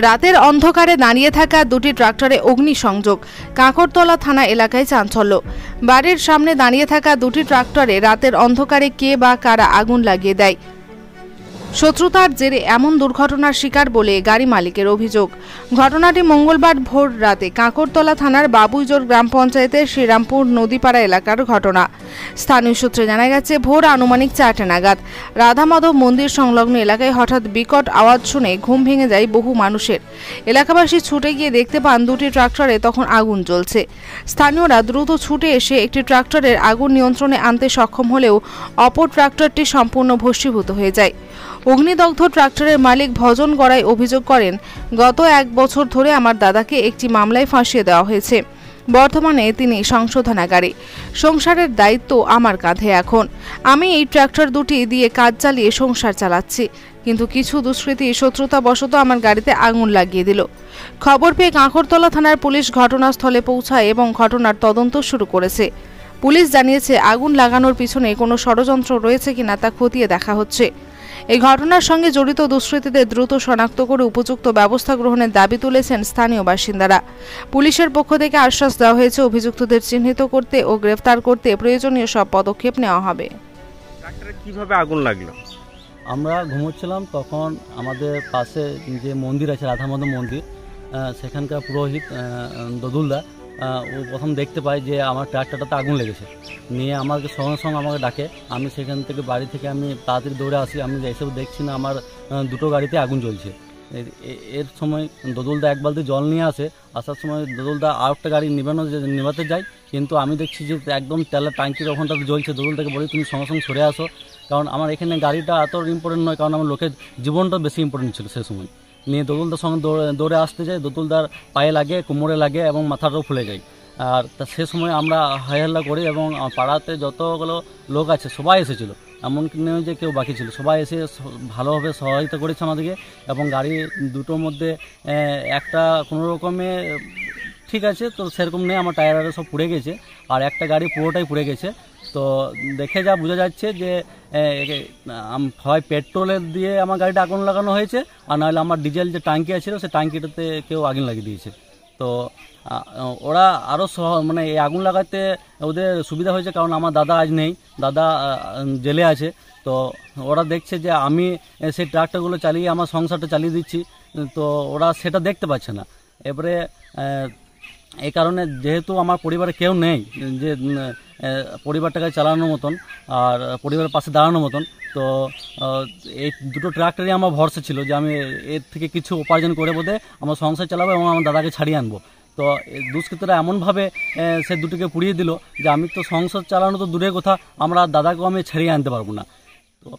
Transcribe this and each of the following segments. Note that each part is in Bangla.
রাতের অন্ধকারে দাঁড়িয়ে থাকা দুটি ট্রাক্টরে অগ্নিসংযোগ। কাঁকরতলা থানা এলাকায় চাঞ্চল্য। বাড়ির সামনে দাঁড়িয়ে থাকা দুটি ট্রাক্টরে রাতের অন্ধকারে কে বা কারা আগুন লাগিয়ে দেয়। শত্রুতার জেরে এমন দুর্ঘটনার শিকার বলে গাড়ি মালিকের অভিযোগ। ঘটনাটি মঙ্গলবার ভোর রাতে কাঁকরতলা থানার বাবুইজোর গ্রাম পঞ্চায়েতের শ্রীরামপুর নদীপাড়া এলাকার ঘটনা। স্থানীয় সূত্রে জানা গেছে, ভোর আনুমানিক 4টে নাগাদ রাধা মাধব মন্দির সংলগ্ন এলাকায় হঠাৎ বিকট আওয়াজ শুনে ঘুম ভেঙে যায় বহু মানুষের। এলাকাবাসী ছুটে গিয়ে দেখতে পান দুটি ট্রাক্টরে তখন আগুন জ্বলছে। স্থানীয়রা দ্রুত ছুটে এসে একটি ট্রাক্টরের আগুন নিয়ন্ত্রণে আনতে সক্ষম হলেও অপর ট্রাক্টরটি সম্পূর্ণ ভস্মীভূত হয়ে যায়। অগ্নিদগ্ধ ট্রাক্টরের মালিক ভজন গড়াই অভিযোগ করেন, গত 1 বছর ধরে আমার দাদাকে একটি মামলায় ফাঁসিয়ে দেওয়া হয়েছে। বর্তমানে তিনি সংশোধনাগারে। সংসারের দায়িত্ব আমার কাঁধে। এখন আমি এই ট্রাক্টর দুটি দিয়ে কাজ চালিয়ে সংসার চালাচ্ছি, কিন্তু কিছু দুষ্কৃতী শত্রুতাবশত আমার গাড়িতে আগুন লাগিয়ে দিল। খবর পেয়ে কাঁকরতলা থানার পুলিশ ঘটনাস্থলে পৌঁছায় এবং ঘটনার তদন্ত শুরু করেছে। পুলিশ জানিয়েছে, আগুন লাগানোর পিছনে কোনো ষড়যন্ত্র রয়েছে কিনা তা খতিয়ে দেখা হচ্ছে। এই ঘটনার সঙ্গে জড়িত দুষ্কৃতীদের দ্রুত শনাক্ত করে উপযুক্ত ব্যবস্থা গ্রহণের দাবি তুলেছেন স্থানীয় বাসিন্দারা। পুলিশের পক্ষ থেকে আশ্বাস দেওয়া হয়েছে, অভিযুক্তদের চিহ্নিত করতে ও গ্রেফতার করতে প্রয়োজনীয় সব পদক্ষেপ নেওয়া হবে। কিভাবে আগুন লাগলো? আমরা ঘুমোচ্ছিলাম, তখন আমাদের পাশে যে মন্দির আছে রাধা মাধব মন্দির, সেখানকার পুরোহিত দদুলদা ও প্রথম দেখতে পাই যে আমার ট্রাক্টরটাতে আগুন লেগেছে। নিয়ে আমাকে সঙ্গে সঙ্গে আমাকে ডাকে। আমি সেখান থেকে বাড়ি থেকে আমি তাড়াতাড়ি দৌড়ে আসি। আমি এসব দেখছি না আমার দুটো গাড়িতে আগুন জ্বলছে। এর সময় দদুলদা এক বালতি জল নিয়ে আসে। আসার সময় দদুলদা আর একটা গাড়ি নেভাতে যায়, কিন্তু আমি দেখছি যে একদম তেলের ট্যাঙ্কির ওখানটাতে জ্বলছে। দদুলদাকে বলি, তুমি সঙ্গে সঙ্গে সরে আসো, কারণ আমার এখানে গাড়িটা এত ইম্পর্টেন্ট নয়, কারণ আমার লোকের জীবনটা বেশি ইম্পর্টেন্ট ছিল সে সময়। নিয়ে দদুলদার সঙ্গে দৌড়ে আসতে যায়। দদুলদার পায়ে লাগে, কোমরে লাগে এবং মাথাটাও ফুলে যায়। আর সে সময় আমরা হাইহাল্লা করি এবং পাড়াতে যতগুলো লোক আছে সবাই এসেছিলো, এমনকি নেই যে কেউ বাকি ছিল। সবাই এসে ভালোভাবে সহায়তা করেছে আমাদেরকে। এবং গাড়ি দুটোর মধ্যে একটা কোনো রকমে ঠিক আছে, তো সেরকম নেই, আমার টায়ারে সব পুড়ে গেছে। আর একটা গাড়ি পুরোটাই পুড়ে গেছে। তো দেখে যা বোঝা যাচ্ছে যে হয় পেট্রোলের দিয়ে আমার গাড়িটা আগুন লাগানো হয়েছে, আর নাহলে আমার ডিজেল যে ট্যাঙ্কি আছে সেই ট্যাঙ্কিটাতে কেউ আগুন লাগিয়ে দিয়েছে। তো ওরা আরও মানে এই আগুন লাগাতে ওদের সুবিধা হয়েছে, কারণ আমার দাদা আজ নেই, দাদা জেলে আছে। তো ওরা দেখছে যে আমি সেই ট্রাক্টরগুলো চালিয়ে আমার সংসারটা চালিয়ে দিচ্ছি, তো ওরা সেটা দেখতে পাচ্ছে না। এবারে এই কারণে যেহেতু আমার পরিবারে কেউ নেই যে পরিবারটাকে চালানোর মতন আর পরিবারের পাশে দাঁড়ানোর মতন, তো এই দুটো ট্রাক্টরই আমার ভরসা ছিল যে আমি এর থেকে কিছু উপার্জন করে বোধে আমার সংসার চালাবো এবং আমার দাদাকে ছাড়িয়ে আনবো। তো দুষ্কৃতীরা এমনভাবে সে দুটোকে পুড়িয়ে দিল যে আমি তো সংসার চালানো তো দূরের কথা, আমরা দাদাকেও আমি ছাড়িয়ে আনতে পারবো না। তো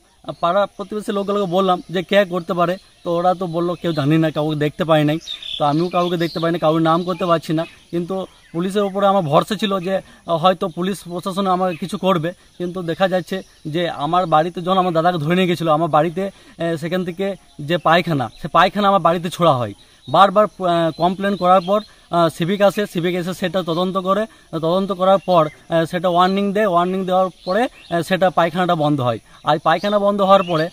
পাড়া প্রতিবেশী লোকগুলোকে বললাম যে কে করতে পারে, তো ওরা তো বললো কেউ জানি না, কাউকে দেখতে পাই নাই। তো আমিও কাউকে দেখতে পাই না, কাউকে নাম করতে পারছি না। কিন্তু পুলিশের উপরে আমার ভরসা ছিল যে হয়তো পুলিশ প্রশাসন আমার কিছু করবে। কিন্তু দেখা যাচ্ছে যে আমার বাড়িতে যখন আমার দাদাকে ধরে নিয়ে গেছিলো, আমার বাড়িতে সেখান থেকে যে পায়খানা, সে পায়খানা আমার বাড়িতে ছোড়া হয়। বারবার কমপ্লেন করার পর সিভিক এসে সেটা তদন্ত করার পর সেটা ওয়ার্নিং দেওয়ার পরে সেটা পায়খানাটা বন্ধ হয়। আজ পায়খানা বন্ধ হওয়ার পরে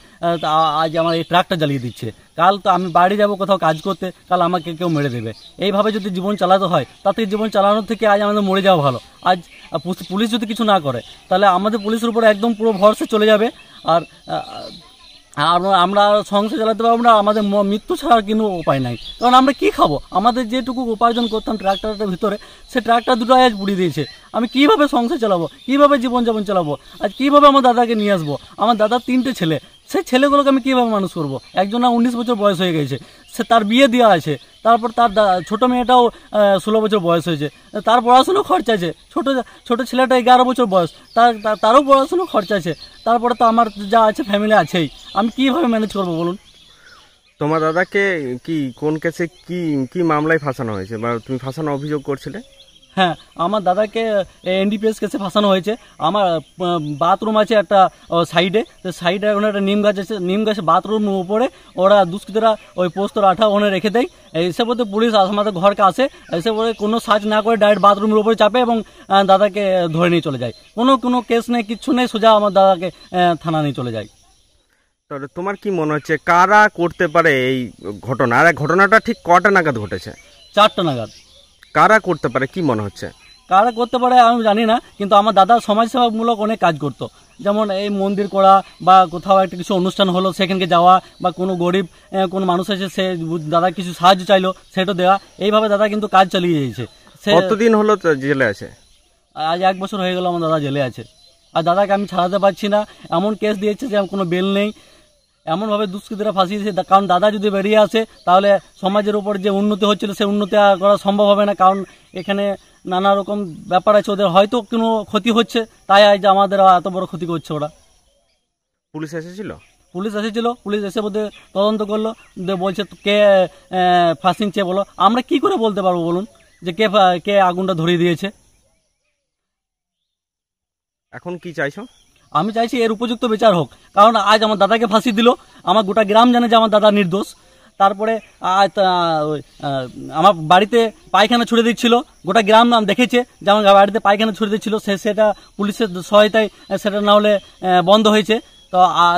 আজ আমার এই ট্রাকটা জ্বালিয়ে দিচ্ছে। কাল তো আমি বাড়ি যাব কোথাও কাজ করতে, কাল আমাকে কেউ মেরে দেবে। এইভাবে যদি জীবন চালাতে হয়, তাতে জীবন চালানোর থেকে আজ আমাদের মরে যাওয়া ভালো। আজ পুলিশ যদি কিছু না করে, তাহলে আমাদের পুলিশের উপরে একদম পুরো ভরসা চলে যাবে। আর আমরা সংসার চালাতে পারবো না, আমাদের মৃত্যু ছাড়ার কোনো উপায় নাই। কারণ আমরা কি খাবো? আমাদের যেটুকু উপার্জন করতাম ট্রাক্টরের ভিতরে, সে ট্রাক্টর দুটো আজ পুড়িয়ে দিয়েছে। আমি কিভাবে সংসার চালাবো, কিভাবে জীবনযাপন চালাবো? আজ কিভাবে আমার দাদাকে নিয়ে আসবো? আমার দাদার 3টে ছেলে, সেই ছেলেগুলোকে আমি কীভাবে মানুষ করবো? একজনের 19 বছর বয়স হয়ে গেছে, সে তার বিয়ে দেওয়া আছে। তারপর তার ছোটো মেয়েটাও 16 বছর বয়স হয়েছে, তার পড়াশুনো খরচা আছে। ছোটো ছেলেটা 11 বছর বয়স, তারও পড়াশুনো খরচা আছে। তারপরে তো আমার যা আছে ফ্যামিলি আছেই, আমি কীভাবে ম্যানেজ করবো বলুন? তোমার দাদাকে কি কোন কেসে কি মামলায় ফাঁসানো হয়েছে বা তুমি ফাঁসানো অভিযোগ করছিলে? হ্যাঁ, আমার দাদাকে এনডিপিএস কেসে ফাঁসানো হয়েছে। আমার বাথরুম আছে একটা সাইডে, ওখানে একটা নিম গাছ আছে, নিম গাছে বাথরুম উপরে ওরা দুষ্কৃতীরা ওই পোস্তর আঠা ওখানে রেখে দেয়। এসে বলতে পুলিশ আমাদের ঘরকে আসে, এসে বলে কোনো সার্চ না করে ডাইরেক্ট বাথরুমের উপরে চাপে এবং দাদাকে ধরে নিয়ে চলে যায়। কোনো কেস নেই, কিচ্ছু নেই, সোজা আমার দাদাকে থানা নিয়ে চলে যায়। তাহলে তোমার কি মনে হচ্ছে কারা করতে পারে এই ঘটনা? আর এই ঘটনাটা ঠিক কটা নাগাদ ঘটেছে? 4টা নাগাদ। কারা করতে পারে কি মনে হচ্ছে? কারা করতে পারে আমি জানি না, কিন্তু আমার দাদা সমাজসেবামূলক অনেক কাজ করতো, যেমন এই মন্দির করা বা কোথাও একটা কিছু অনুষ্ঠান হলো সেখানকে যাওয়া, বা কোনো গরিব কোনো মানুষ এসে সে দাদা কিছু সাহায্য চাইলো সেটা দেওয়া, এইভাবে দাদা কিন্তু কাজ চালিয়ে যাচ্ছে। সে কতদিন হলো তো জেলে আছে? আজ 1 বছর হয়ে গেল আমার দাদা জেলে আছে, আর দাদাকে আমি ছাড়াতে পারছি না। এমন কেস দিয়েছে যে কোনো বেল নেই, এমনভাবে দুষ্কৃতীরা ফাঁসিয়েছে। কারণ দাদা যদি বেরিয়ে আসে তাহলে সমাজের উপর যে উন্নতি হচ্ছিল সে উন্নতি করা সম্ভব হবে না, কারণ এখানে নানা রকম ব্যাপার আছে, ওদের হয়তো কোনো ক্ষতি হচ্ছে, তাই আজ আমাদের এত বড় ক্ষতি করছে ওরা। পুলিশ এসেছিল? পুলিশ এসেছিল, পুলিশ এসে বোধহয় তদন্ত করলো, বলছে কে ফাঁসিয়েছে বলো। আমরা কি করে বলতে পারবো বলুন যে কে আগুনটা ধরিয়ে দিয়েছে? এখন কি চাইছো? আমি চাইছি এর উপযুক্ত বিচার হোক, কারণ আজ আমার দাদাকে ফাঁসি দিল, আমার গোটা গ্রাম জানে যে আমার দাদা নির্দোষ। তারপরে আমার বাড়িতে পায়খানা ছুড়ে দিচ্ছিল, গোটা গ্রাম নাম দেখেছে যে আমার বাড়িতে পায়খানা ছুড়ে দিচ্ছিল, সেটা পুলিশের সহায়তায় সেটা না হলে বন্ধ হয়েছে। তো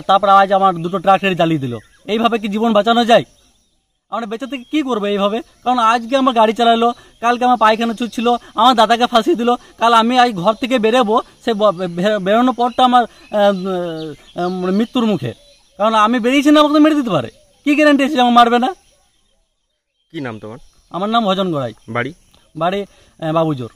তারপরে আজ আমার 2টো ট্রাক্টর জ্বালিয়ে দিল। এইভাবে কি জীবন বাঁচানো যায়? আমরা বেঁচে থেকে কী করবো এইভাবে? কারণ আজকে আমার গাড়ি চালালো, কালকে আমার পায়খানা ছুটছিল, আমার দাদাকে ফাঁসিয়ে দিল, কাল আমি আজ ঘর থেকে বেরোবো, সে বেরোনোর পরটা আমার মৃত্যুর মুখে, কারণ আমি বেরিয়েছি না, আমাকে মেরে দিতে পারে। কি গ্যারান্টি আছে আমার মারবে না? কি নাম তোমার? আমার নাম ভজন গড়াই। বাড়ি? বাড়ি বাবুজোর।